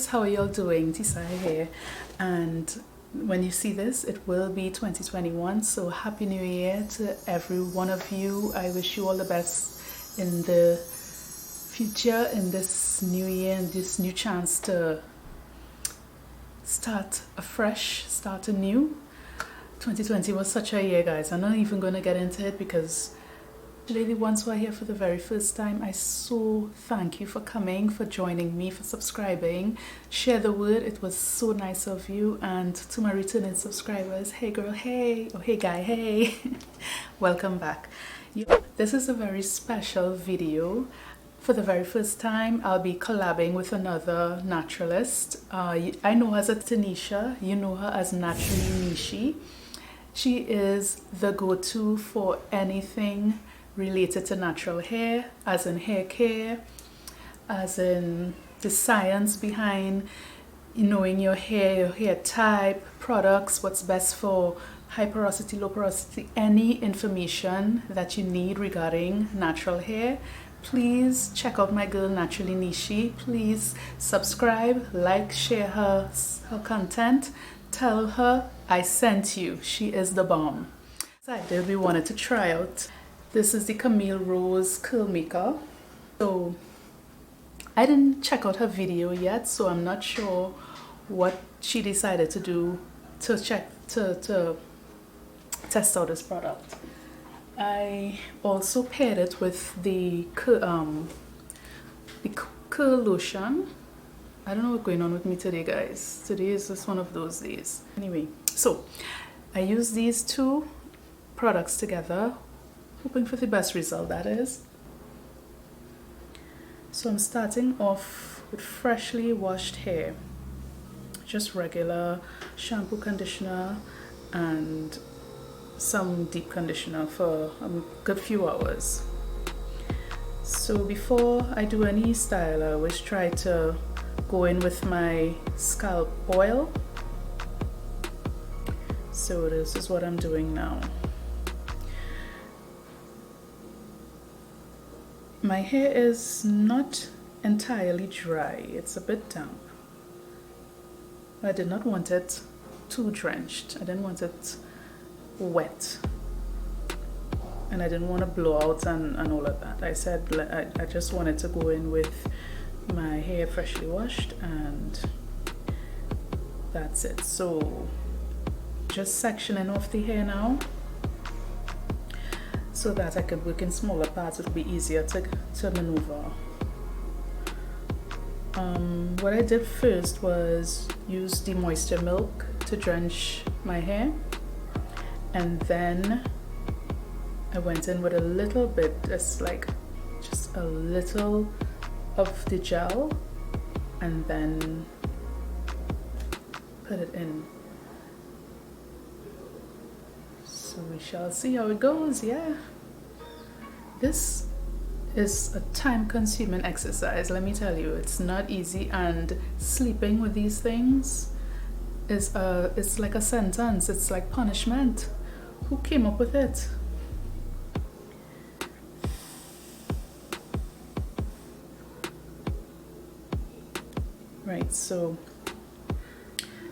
how are y'all doing? Tsahi here, and when you see this, it will be 2021, so happy new year to every one of you. I wish you all the best in the future, in this new year, and this new chance to start afresh, start anew. 2020 was such a year, guys. I'm not even going to get into it because today, the ones who are here for the very first time, I so thank you for coming, for joining me, for subscribing. Share the word. It was so nice of you. And to my returning subscribers, hey girl, hey, or hey guy, hey. Welcome back. This is a very special video. For the very first time, I'll be collabing with another naturalist. I know her as Tanisha. You know her as Naturally Nishy. She is the go-to for anything related to natural hair, as in hair care, as in the science behind knowing your hair type, products, what's best for high porosity, low porosity, any information that you need regarding natural hair. Please check out my girl Naturally Nishy. Please subscribe, like, share her content. Tell her I sent you. She is the bomb. We wanted to try out. This is the Camille Rose Curl Maker. So I didn't check out her video yet, so I'm not sure what she decided to do to test out this product. I also paired it with the curl lotion. I don't know what's going on with me today, guys. Today is just one of those days. Anyway, so I use these two products together, hoping for the best result, that is. So I'm starting off with freshly washed hair, just regular shampoo, conditioner, and some deep conditioner for a good few hours. So before I do any style, I always try to go in with my scalp oil. So this is what I'm doing now. My hair is not entirely dry, it's a bit damp. I did not want it too drenched. I didn't want it wet. And I didn't want to blow out and all of that. I said I just wanted to go in with my hair freshly washed, and that's it. So just sectioning off the hair now, so that I could work in smaller parts. It'll be easier to maneuver. What I did first was use the moisture milk to drench my hair, and then I went in with a little bit, just a little of the gel, and then put it in. So we shall see how it goes. Yeah, this is a time-consuming exercise, let me tell you. It's not easy, and sleeping with these things is it's like a sentence. It's like punishment. Who came up with it? Right, so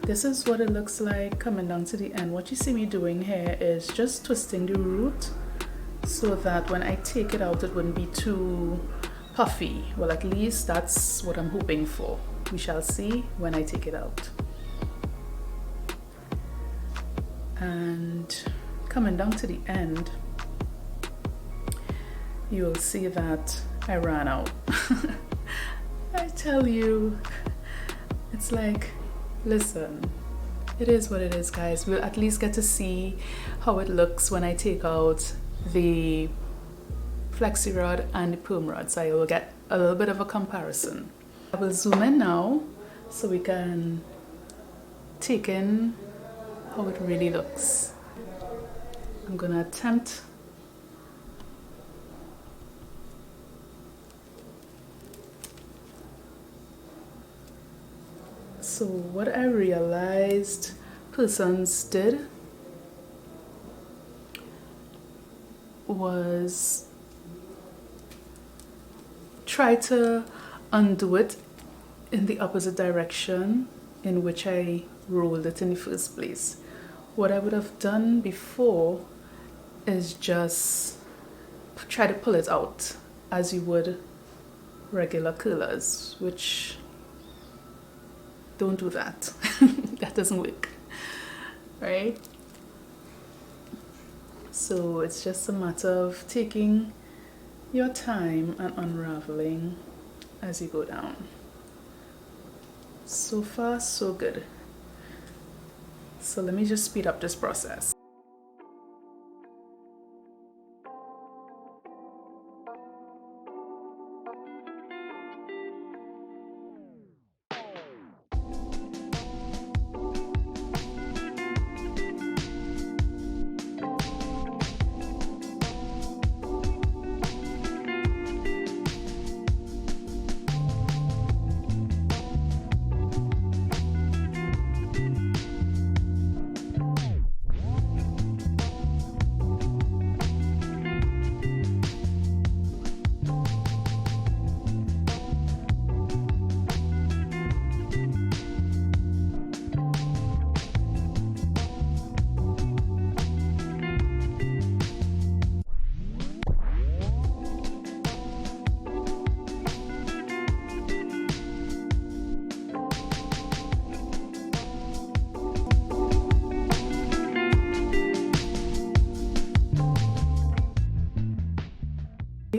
this is what it looks like coming down to the end. What you see me doing here is just twisting the root so that when I take it out, it wouldn't be too puffy. Well, at least that's what I'm hoping for. We shall see when I take it out. And coming down to the end, you'll see that I ran out. I tell you, it's like, listen, it is what it is, guys. We'll at least get to see how it looks when I take out the Flexi-rod and the perm rod, so I will get a little bit of a comparison. I will zoom in now so we can take in how it really looks. I'm gonna attempt so what I realized persons did was try to undo it in the opposite direction in which I rolled it in the first place. What I would have done before is just try to pull it out as you would regular curlers, which don't do that. That doesn't work, right? So it's just a matter of taking your time and unraveling as you go down. So far, so good. So let me just speed up this process.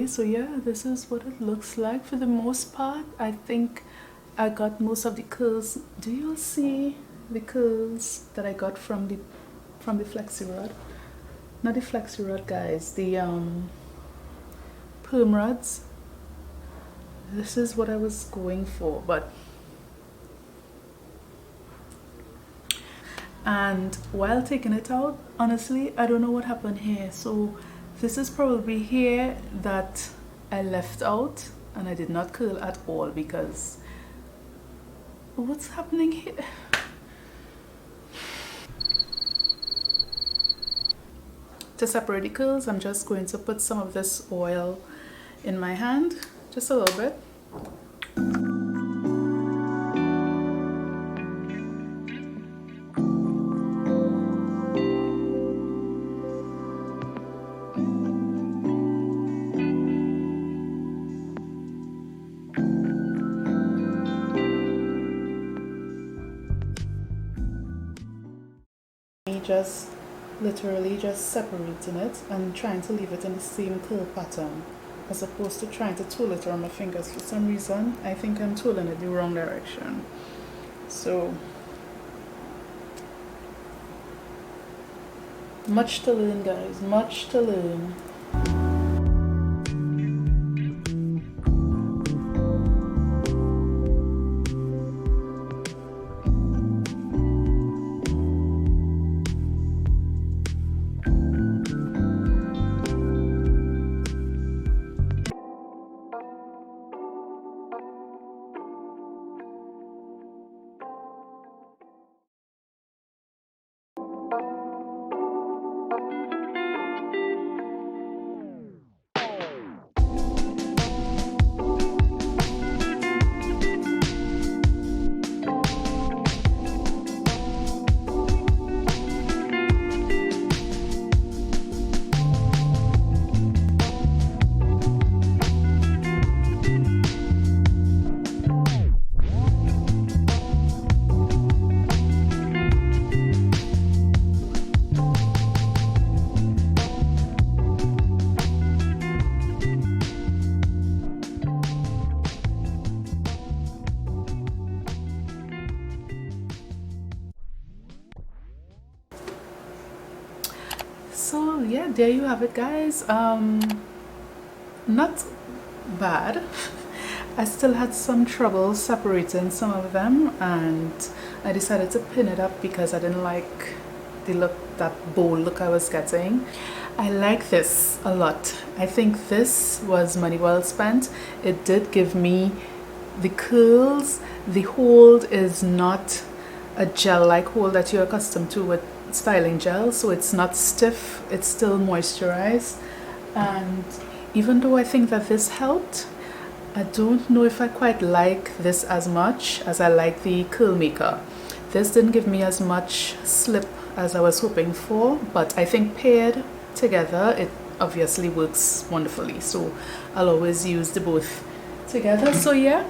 So yeah, this is what it looks like for the most part. I think I got most of the curls. Do you see the curls that I got from the Flexi-rod? Not the Flexi-rod, guys, the perm rods. This is what I was going for, and while taking it out, honestly, I don't know what happened here. So this is probably hair that I left out and I did not curl at all, because what's happening here? To separate the curls, I'm just going to put some of this oil in my hand, just a little bit. Just literally just separating it and trying to leave it in the same curl pattern, as opposed to trying to twirl it around my fingers. For some reason, I think I'm twirling it the wrong direction. So much to learn, guys, much to learn. So yeah, there you have it, guys. Not bad. I still had some trouble separating some of them, and I decided to pin it up because I didn't like the look, that bold look I was getting. I like this a lot. I think this was money well spent. It did give me the curls. The hold is not a gel-like hold that you're accustomed to with styling gel, so it's not stiff, it's still moisturized. And even though I think that this helped, I don't know if I quite like this as much as I like the Curl Maker. This didn't give me as much slip as I was hoping for, but I think paired together it obviously works wonderfully, so I'll always use the both together. So yeah,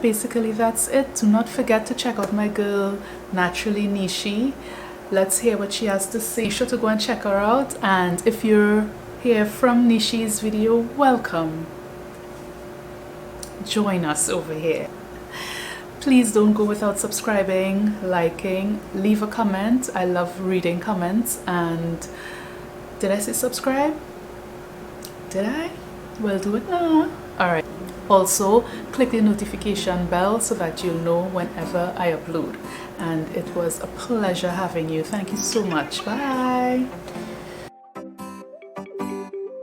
basically that's it. Do not forget to check out my girl Naturally Nishy. Let's hear what she has to say. Be sure to go and check her out, and if you're here from Nishy's video, welcome. Join us over here. Please don't go without subscribing, liking, leave a comment. I love reading comments. And did I say subscribe? Did I? Well, do it now. Alright. Also, click the notification bell so that you'll know whenever I upload. And it was a pleasure having you. Thank you so much. Bye.